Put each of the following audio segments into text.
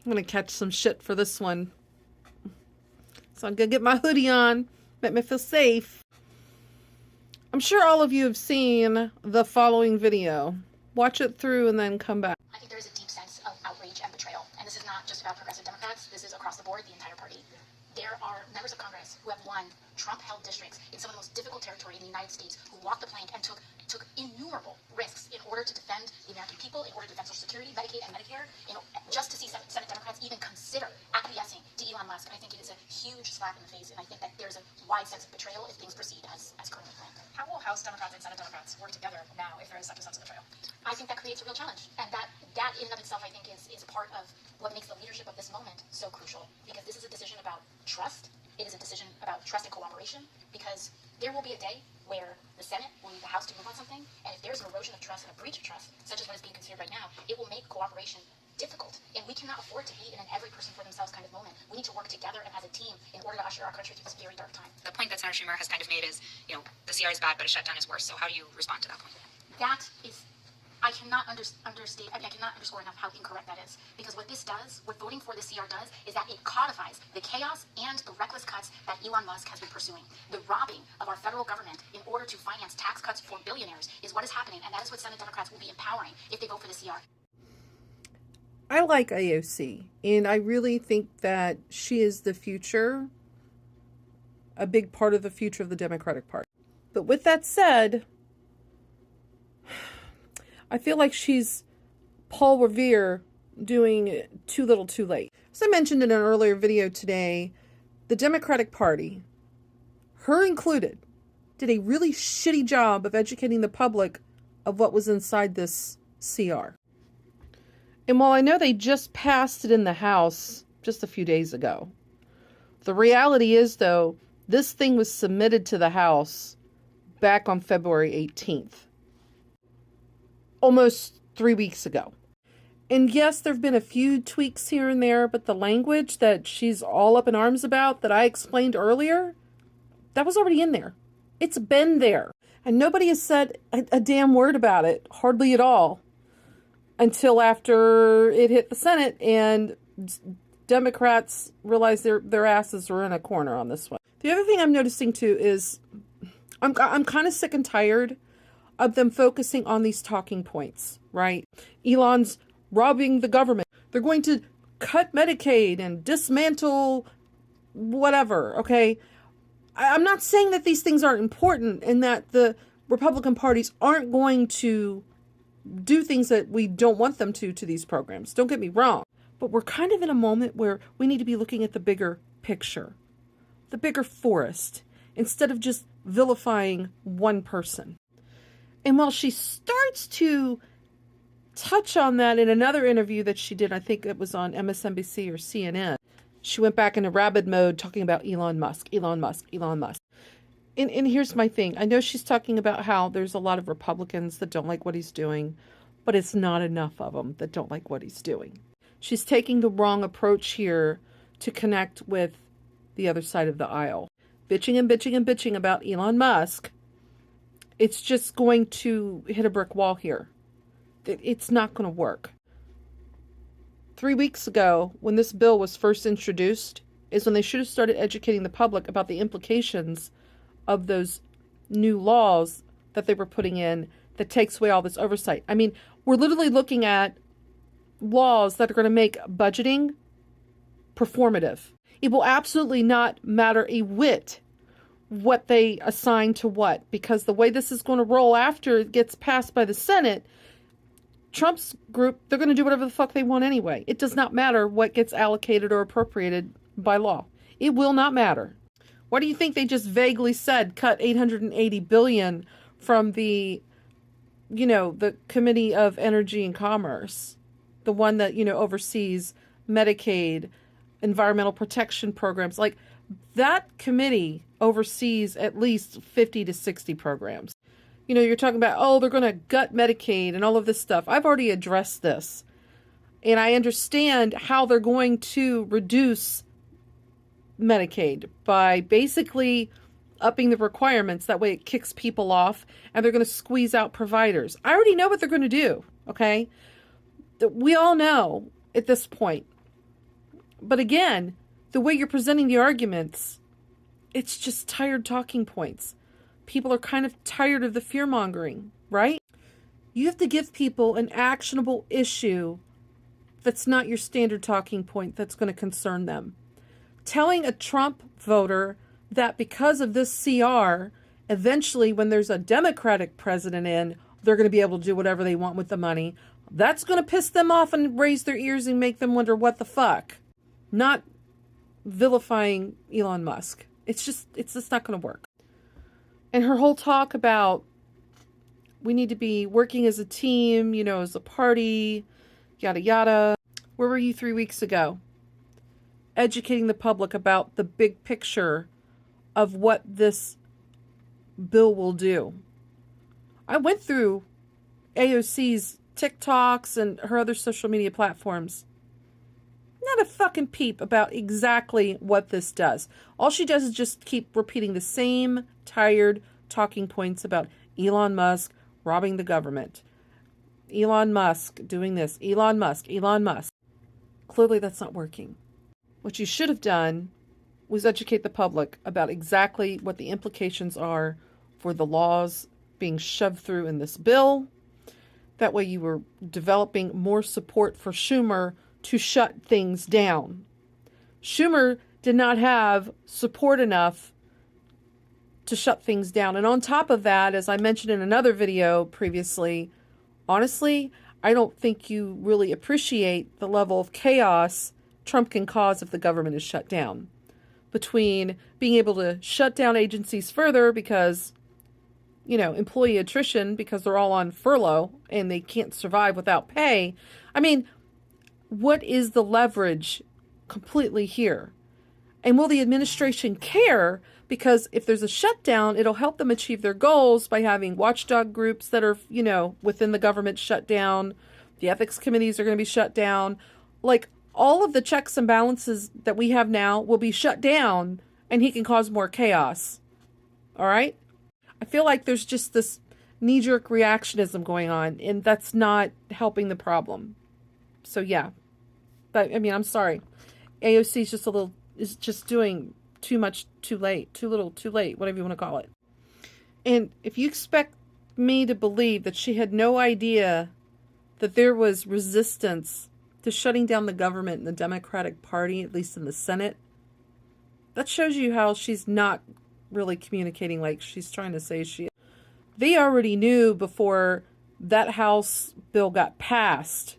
I'm going to catch some shit for this one. So I'm going to get my hoodie on, make me feel safe. I'm sure all of you have seen the following video. Watch it through and then come back. I think there is a deep sense of outrage and betrayal. And this is not just about progressive Democrats. This is across the board, the entire party. There are members of Congress who have won Trump-held districts in some of the most difficult territory in the United States, who walked the plank and took innumerable risks in order to defend the American people, in order to defend Social Security, Medicaid, and Medicare, just to see Senate Democrats even consider acquiescing to Elon Musk. I think it is a huge slap in the face, and I think that there's a wide sense of betrayal if things proceed as currently planned. How will House Democrats and Senate Democrats work together now if there is such a sense of betrayal? I think that creates a real challenge, and that in and of itself, I think, is part of what makes the leadership of this moment so crucial, because this is a decision about trust. It is a decision about trust and cooperation, because there will be a day where the Senate will need the House to move on something, and if there's an erosion of trust and a breach of trust, such as what is being considered right now, it will make cooperation difficult, and we cannot afford to be in an every person for themselves kind of moment. We need to work together and as a team in order to usher our country through this very dark time. The point that Senator Schumer has kind of made is, the CR is bad, but a shutdown is worse. So how do you respond to that point? That is, I cannot understate. I cannot underscore enough how incorrect that is. Because what this does, what voting for the CR does, is that it codifies the chaos and the reckless cuts that Elon Musk has been pursuing. The robbing of our federal government in order to finance tax cuts for billionaires is what is happening, and that is what Senate Democrats will be empowering if they vote for the CR. I like AOC, and I really think that she is the future, a big part of the future of the Democratic Party. But with that said, I feel like she's Paul Revere doing too little too late. As I mentioned in an earlier video today, the Democratic Party, her included, did a really shitty job of educating the public of what was inside this CR. And while I know they just passed it in the House just a few days ago, the reality is, though, this thing was submitted to the House back on February 18th. Almost 3 weeks ago. And yes, there have been a few tweaks here and there, but the language that she's all up in arms about that I explained earlier, that was already in there. It's been there. And nobody has said a damn word about it, hardly at all, until after it hit the Senate and Democrats realized their asses were in a corner on this one. The other thing I'm noticing too is I'm kind of sick and tired of them focusing on these talking points, right? Elon's robbing the government. They're going to cut Medicaid and dismantle whatever, okay? I'm not saying that these things aren't important and that the Republican parties aren't going to do things that we don't want them to these programs. Don't get me wrong. But we're kind of in a moment where we need to be looking at the bigger picture, the bigger forest, instead of just vilifying one person. And while she starts to touch on that in another interview that she did, I think it was on MSNBC or CNN, she went back into rabid mode talking about Elon Musk. And here's my thing. I know she's talking about how there's a lot of Republicans that don't like what he's doing, but it's not enough of them that don't like what he's doing. She's taking the wrong approach here to connect with the other side of the aisle. Bitching about Elon Musk. It's just going to hit a brick wall here. It's not going to work. 3 weeks ago, when this bill was first introduced, is when they should have started educating the public about the implications of those new laws that they were putting in that takes away all this oversight. I mean, we're literally looking at laws that are going to make budgeting performative. It will absolutely not matter a whit what they assign to what, because the way this is going to roll after it gets passed by the Senate, Trump's group, they're going to do whatever the fuck they want anyway. It does not matter what gets allocated or appropriated by law. It will not matter. Why do you think they just vaguely said cut $880 billion from the Committee of Energy and Commerce, the one that, oversees Medicaid, environmental protection programs? Like, that committee oversees at least 50 to 60 programs. You're talking about, they're going to gut Medicaid and all of this stuff. I've already addressed this. And I understand how they're going to reduce Medicaid by basically upping the requirements. That way it kicks people off and they're going to squeeze out providers. I already know what they're going to do, okay? We all know at this point But again, the way you're presenting the arguments, it's just tired talking points. People are kind of tired of the fear-mongering, right? You have to give people an actionable issue that's not your standard talking point that's going to concern them. Telling a Trump voter that because of this CR, eventually when there's a Democratic president in, they're going to be able to do whatever they want with the money, that's going to piss them off and raise their ears and make them wonder what the fuck. Not vilifying Elon Musk. It's just not going to work. And her whole talk about we need to be working as a team, as a party, yada, yada. Where were you 3 weeks ago? Educating the public about the big picture of what this bill will do. I went through AOC's TikToks and her other social media platforms. Not a fucking peep about exactly what this does. All she does is just keep repeating the same tired talking points about Elon Musk robbing the government. Elon Musk doing this. Elon Musk. Elon Musk. Clearly that's not working. What you should have done was educate the public about exactly what the implications are for the laws being shoved through in this bill. That way you were developing more support for Schumer to shut things down. Schumer did not have support enough to shut things down. And on top of that, as I mentioned in another video previously, honestly, I don't think you really appreciate the level of chaos Trump can cause if the government is shut down. Between being able to shut down agencies further because, employee attrition because they're all on furlough and they can't survive without pay. I mean, what is the leverage completely here? And will the administration care? Because if there's a shutdown, it'll help them achieve their goals by having watchdog groups that are, within the government shut down. The ethics committees are going to be shut down. Like, all of the checks and balances that we have now will be shut down, and he can cause more chaos. All right? I feel like there's just this knee-jerk reactionism going on, and that's not helping the problem. So, yeah. But, I'm sorry. AOC is just doing too much, too late, too little, too late, whatever you want to call it. And if you expect me to believe that she had no idea that there was resistance to shutting down the government in the Democratic Party, at least in the Senate, that shows you how she's not really communicating like she's trying to say she is. They already knew before that House bill got passed.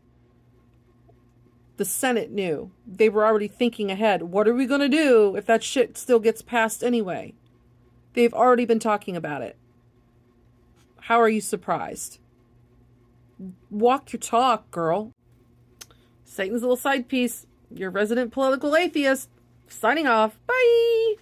The Senate knew. They were already thinking ahead. What are we going to do if that shit still gets passed anyway? They've already been talking about it. How are you surprised? Walk your talk, girl. Satan's little side piece. Your resident political atheist. Signing off. Bye.